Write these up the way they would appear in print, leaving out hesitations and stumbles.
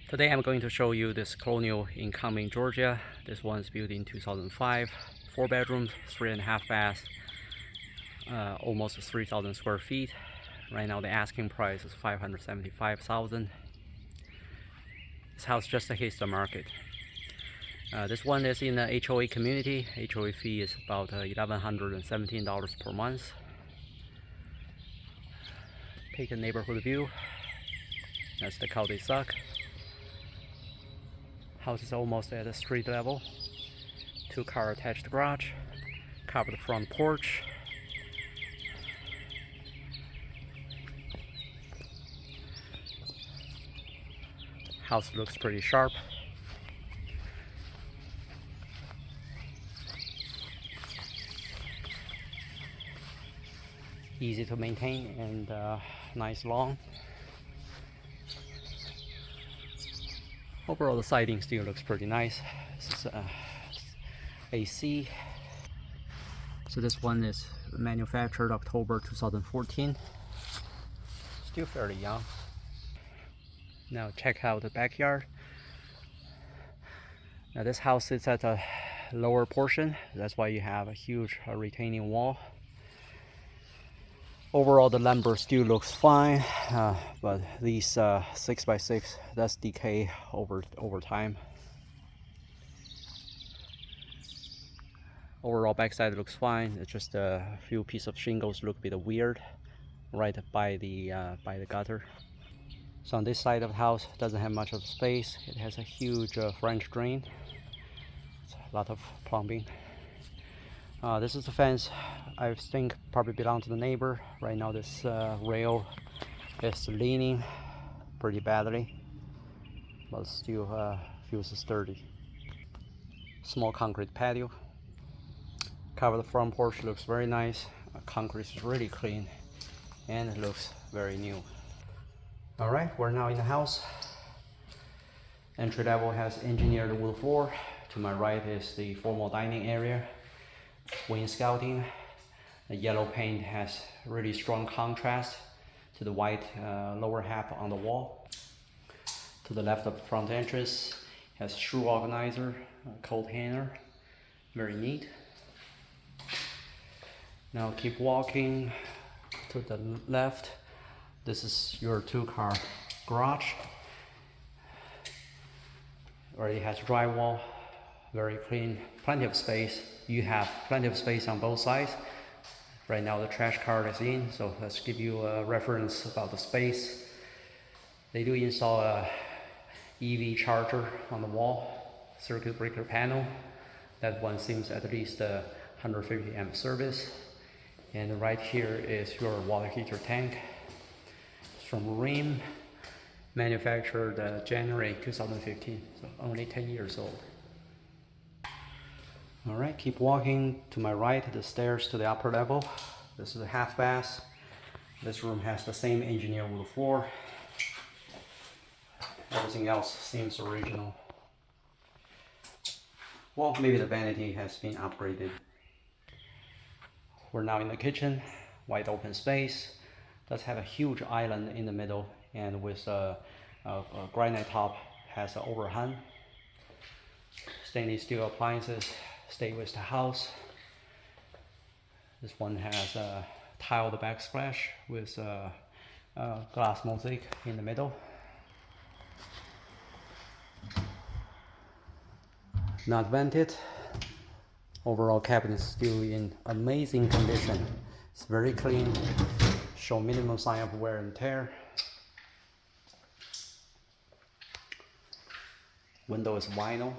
Today I'm going to show you this colonial in Cumming, Georgia. This one's built in 2005, 4 bedrooms, 3.5 baths, almost 3,000 square feet. Right now the asking price is $575,000. This house just hits the market. This one is in the HOA community. HOA fee is about $1,117 per month. Take a neighborhood view. That's the cul-de-sac. House is almost at the street level. 2-car attached garage, covered front porch. House looks pretty sharp. Easy to maintain and nice lawn. Overall, the siding still looks pretty nice. This is AC. So this one is manufactured October 2014. Still fairly young. Now check out the backyard. Now this house sits at a lower portion. That's why you have a huge retaining wall. Overall, the lumber still looks fine, but these 6x6 does decay over time. Overall, backside looks fine. It's just a few pieces of shingles look a bit weird right by the gutter. So on this side of the house, doesn't have much of space. It has a huge French drain. It's a lot of plumbing. This is the fence. I think probably belongs to the neighbor. Right now this rail is leaning pretty badly, but still feels sturdy. Small concrete patio. Cover the front porch, looks very nice. Concrete is really clean and it looks very new. Alright, we're now in the house. Entry level has engineered wood floor. To my right is the formal dining area. Wainscoting. The yellow paint has really strong contrast to the white lower half on the wall. To the left of the front entrance has shoe organizer, coat hanger, very neat. Now keep walking to the left. This is your 2-car garage. Already has drywall, very clean, plenty of space. You have plenty of space on both sides. Right now the trash cart is in, so let's give you a reference about the space. They do install a EV charger on the wall, circuit breaker panel. That one seems at least 150 amp service. And right here is your water heater tank. It's from Rim, manufactured January 2015, so only 10 years old. Alright, keep walking to my right, the stairs to the upper level. This is a half bath. This room has the same engineered wood floor. Everything else seems original. Well, maybe the vanity has been upgraded. We're now in the kitchen, wide open space. Does have a huge island in the middle, and with a granite top has an overhang. Stainless steel appliances stay with the house. This one has a tiled backsplash with glass mosaic in the middle. Not vented. Overall cabinet is still in amazing condition. It's very clean. Show minimum sign of wear and tear. Window is vinyl.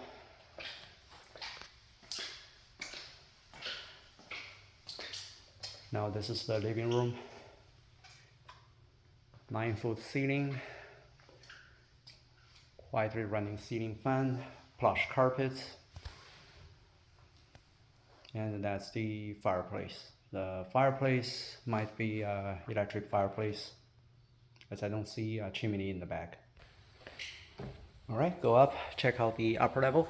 Now this is the living room. 9-foot ceiling. Quietly running ceiling fan. Plush carpets. And that's the fireplace. The fireplace might be electric fireplace, as I don't see a chimney in the back. Alright, go up, check out the upper level.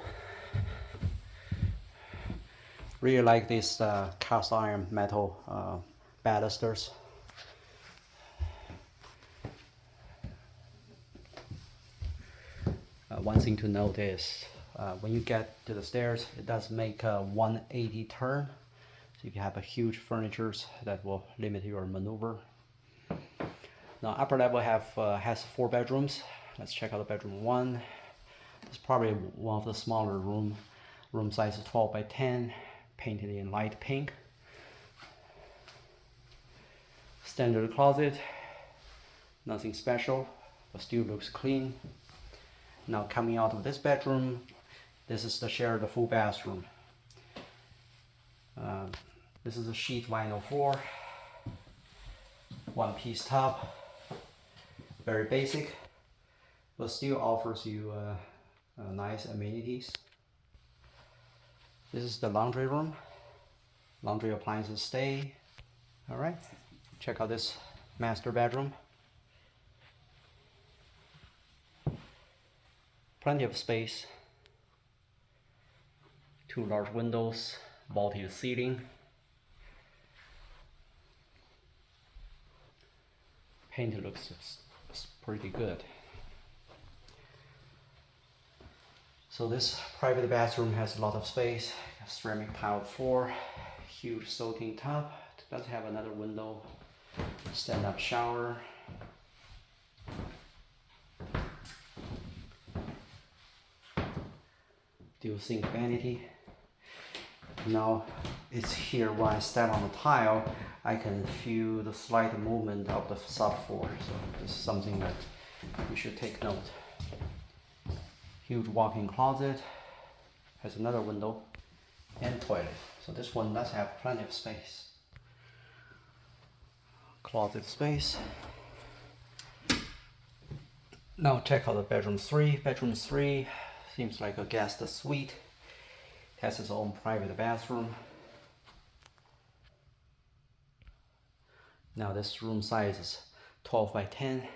Really like this cast iron metal balusters. One thing to note is when you get to the stairs, it does make a 180 turn. So if you have a huge furniture, that will limit your maneuver. Now upper level has 4 bedrooms. Let's check out bedroom 1. It's probably one of the smaller room. Room size is 12 by 10, painted in light pink. Standard closet, nothing special, but still looks clean. Now coming out of this bedroom, this is the shared full bathroom. This is a sheet vinyl floor, one-piece tub, very basic, but still offers you nice amenities. This is the laundry room. Laundry appliances stay. All right, check out this master bedroom. Plenty of space. 2 large windows, vaulted ceiling. Paint looks pretty good. So this private bathroom has a lot of space. Ceramic tiled floor, huge soaking tub. It does have another window, stand-up shower. Dual sink vanity. Now it's here when I step on the tile, I can feel the slight movement of the subfloor. So this is something that you should take note. Huge walk-in closet, has another window and toilet. So this one does have plenty of space. Closet space. Now check out the bedroom 3. Bedroom 3 seems like a guest suite. It has its own private bathroom. Now this room size is 12 by 10.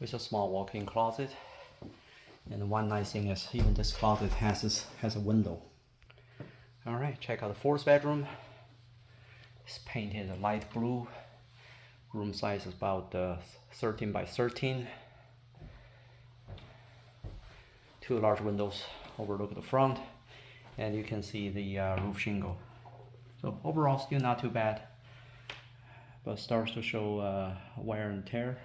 With a small walk-in closet. And one nice thing is even this closet has a window. Alright, check out the 4th bedroom. It's painted light blue. Room size is about 13 by 13. 2 large windows overlook the front, and you can see the roof shingle. So overall, still not too bad, but starts to show wear and tear.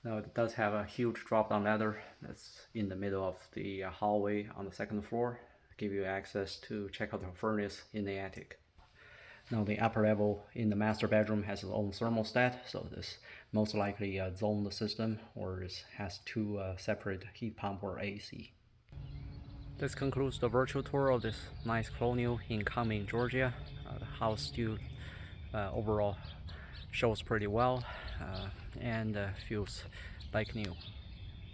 Now it does have a huge drop-down ladder that's in the middle of the hallway on the 2nd floor. Give you access to check out the furnace in the attic. Now the upper level in the master bedroom has its own thermostat, so this most likely zone the system, or it has 2 separate heat pump or AC. This concludes the virtual tour of this nice colonial in Cumming, Georgia. The house still overall shows pretty well and feels like new.